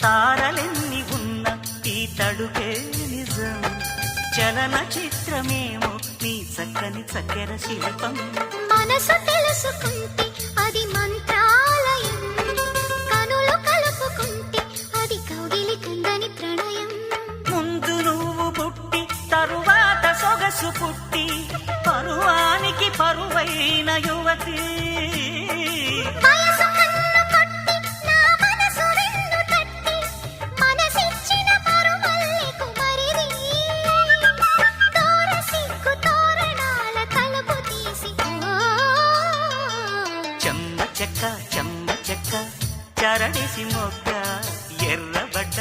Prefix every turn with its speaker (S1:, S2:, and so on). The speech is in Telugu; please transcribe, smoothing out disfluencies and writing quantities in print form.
S1: తారలెన్ని ఉన్న ఈ తడుకే నిజం చలన చిత్రమేమో నీ చక్కని చక్కెర శిల్పం
S2: మనసు తెలుసుకుంటే అది మంత్రాలయం కనులు కలుపుకుంటే అది కౌగిలి కందని ప్రణయం
S1: ముందు నువ్వు పుట్టి తరువాత సొగసు పుట్టి పరువానికి పరువైన యువతి
S2: వయసు కన్ను కొట్టి నా మనసు వెన్ను తట్టి మనసిచ్చిన పరుమల్లెకు మరిది తోర సిగ్గు తోరణాల తలుపు తీసి
S1: చెమ్మ చెక్క చరణేసి మొక్క ఎర్రబడ్డ